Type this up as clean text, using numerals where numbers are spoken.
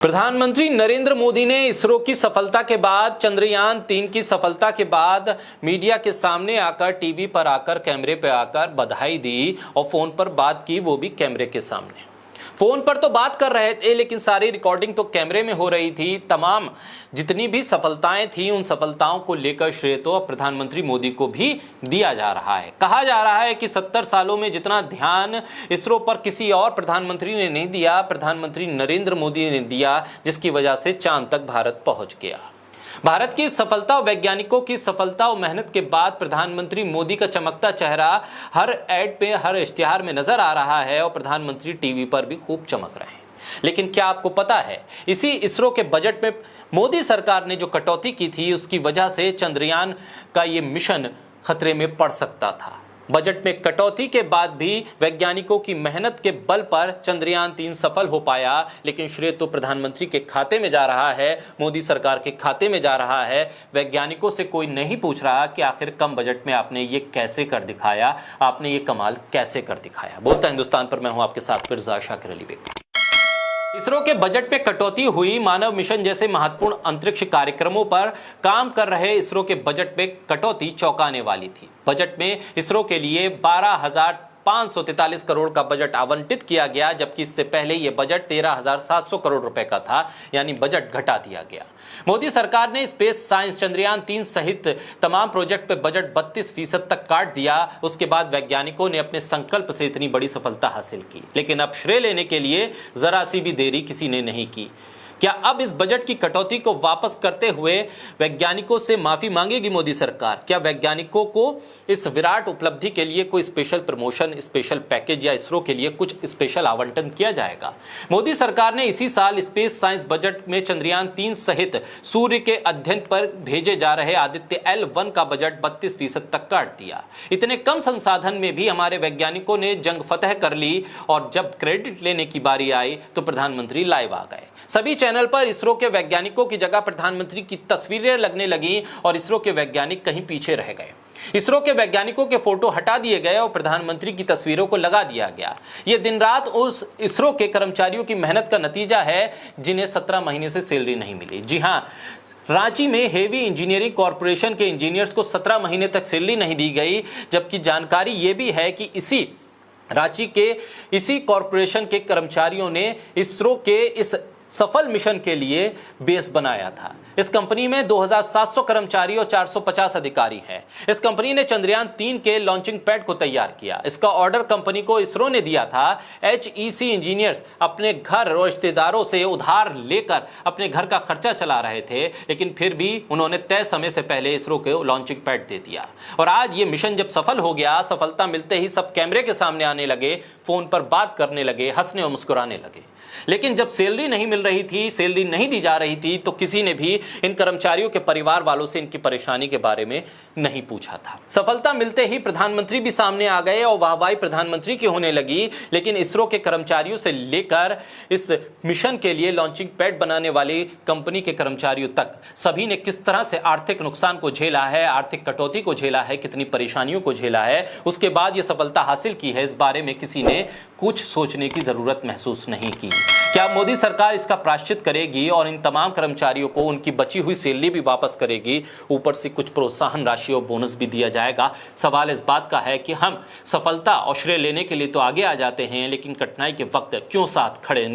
प्रधानमंत्री नरेंद्र मोदी ने इसरो की सफलता के बाद, चंद्रयान-3 की सफलता के बाद मीडिया के सामने आकर, टीवी पर आकर, कैमरे पे आकर बधाई दी और फोन पर बात की, वो भी कैमरे के सामने। फोन पर तो बात कर रहे थे लेकिन सारी रिकॉर्डिंग तो कैमरे में हो रही थी। तमाम जितनी भी सफलताएं थी उन सफलताओं को लेकर श्रेय तो अब प्रधानमंत्री मोदी को भी दिया जा रहा है। कहा जा रहा है कि 70 सालों में जितना ध्यान इसरो पर किसी और प्रधानमंत्री ने नहीं दिया, प्रधानमंत्री नरेंद्र मोदी ने दिया, जिसकी वजह से चांद तक भारत पहुंच गया। भारत की सफलता और वैज्ञानिकों की सफलता और मेहनत के बाद प्रधानमंत्री मोदी का चमकता चेहरा हर एड पे, हर इश्तिहार में नजर आ रहा है और प्रधानमंत्री टीवी पर भी खूब चमक रहे हैं। लेकिन क्या आपको पता है, इसी इसरो के बजट में मोदी सरकार ने जो कटौती की थी उसकी वजह से चंद्रयान का ये मिशन खतरे में पड़ सकता था। बजट में कटौती के बाद भी वैज्ञानिकों की मेहनत के बल पर चंद्रयान-3 सफल हो पाया, लेकिन श्रेय तो प्रधानमंत्री के खाते में जा रहा है, मोदी सरकार के खाते में जा रहा है। वैज्ञानिकों से कोई नहीं पूछ रहा कि आखिर कम बजट में आपने ये कैसे कर दिखाया, आपने ये कमाल कैसे कर दिखाया। बोलता हिंदुस्तान पर मैं हूं आपके साथ फिरजा शाकिर अली बेग। इसरो के बजट में कटौती हुई। मानव मिशन जैसे महत्वपूर्ण अंतरिक्ष कार्यक्रमों पर काम कर रहे इसरो के बजट में कटौती चौंकाने वाली थी। बजट में इसरो के लिए 12,543 करोड़ का बजट आवंटित किया गया, जबकि इससे पहले यह बजट 13,700 करोड़ रुपए का था, यानी बजट घटा दिया गया। मोदी सरकार ने स्पेस साइंस, चंद्रयान-3 सहित तमाम प्रोजेक्ट पे बजट 32% तक काट दिया। उसके बाद वैज्ञानिकों ने अपने संकल्प से इतनी बड़ी सफलता हासिल की, लेकिन अब श्रेय लेने के लिए जरा सी भी देरी किसी ने नहीं की। क्या अब इस बजट की कटौती को वापस करते हुए वैज्ञानिकों से माफी मांगेगी मोदी सरकार? क्या वैज्ञानिकों को इस विराट उपलब्धि के लिए कोई स्पेशल प्रमोशन, स्पेशल पैकेज या इसरो के लिए कुछ स्पेशल आवंटन किया जाएगा? मोदी सरकार ने इसी साल स्पेस साइंस बजट में चंद्रयान-3 सहित सूर्य के अध्ययन पर भेजे जा रहे आदित्य L1 का बजट 32% तक काट दिया। इतने कम संसाधन में भी हमारे वैज्ञानिकों ने जंग फतह कर ली और जब क्रेडिट लेने की बारी आई तो प्रधानमंत्री लाइव आ गए। सभी चैनल पर इसरो के वैज्ञानिकों की जगह प्रधानमंत्री की तस्वीरें लगने लगी और इसरो के वैज्ञानिक कहीं पीछे रह गए। इसरो के वैज्ञानिकों के फोटो हटा दिए गए और प्रधानमंत्री की तस्वीरों को लगा दिया गया। यह दिन रात उस इसरो के कर्मचारियों की मेहनत का नतीजा है जिन्हें 17 महीने से सैलरी नहीं मिली। जी हां, रांची में हेवी इंजीनियरिंग कॉरपोरेशन के इंजीनियर्स को 17 महीने तक सैलरी नहीं दी गई, जबकि जानकारी यह भी है कि रांची के इसी कॉरपोरेशन के कर्मचारियों ने इसरो के इस सफल मिशन के लिए बेस बनाया था। इस कंपनी में 2700 कर्मचारी और 450 अधिकारी हैं। इस कंपनी ने चंद्रयान-3 के लॉन्चिंग पैड को तैयार किया। इसका ऑर्डर कंपनी को इसरो ने दिया था। HEC इंजीनियर्स अपने घर और रिश्तेदारों से उधार लेकर अपने घर का खर्चा चला रहे थे, लेकिन फिर भी उन्होंने तय समय से पहले इसरो को लॉन्चिंग पैड दे दिया। और आज ये मिशन जब सफल हो गया, सफलता मिलते ही सब कैमरे के सामने आने लगे, फोन पर बात करने लगे, हंसने और मुस्कुराने लगे। लेकिन जब सैलरी नहीं मिल रही थी, सैलरी नहीं दी जा रही थी, तो किसी ने भी इन कर्मचारियों के परिवार वालों से इनकी परेशानी के बारे में नहीं पूछा था। सफलता मिलते ही प्रधानमंत्री भी सामने आ गए और वाहवाही प्रधानमंत्री की होने लगी, लेकिन इसरो के कर्मचारियों से लेकर इस मिशन के लिए लॉन्चिंग पैड बनाने वाली कंपनी के कर्मचारियों तक सभी ने किस तरह से आर्थिक नुकसान को झेला है, आर्थिक कटौती को झेला है, कितनी परेशानियों को झेला है, उसके बाद यह सफलता हासिल की है, इस बारे में किसी ने कुछ सोचने की जरूरत महसूस नहीं की। क्या मोदी सरकार इसका प्रायश्चित करेगी और इन तमाम कर्मचारियों को उनकी बची हुई सैलरी भी वापस करेगी, ऊपर से कुछ प्रोत्साहन राशि और बोनस भी दिया जाएगा? सवाल इस बात का है कि हम सफलता और श्रेय लेने के लिए तो आगे आ जाते हैं, लेकिन कठिनाई के वक्त क्यों साथ खड़े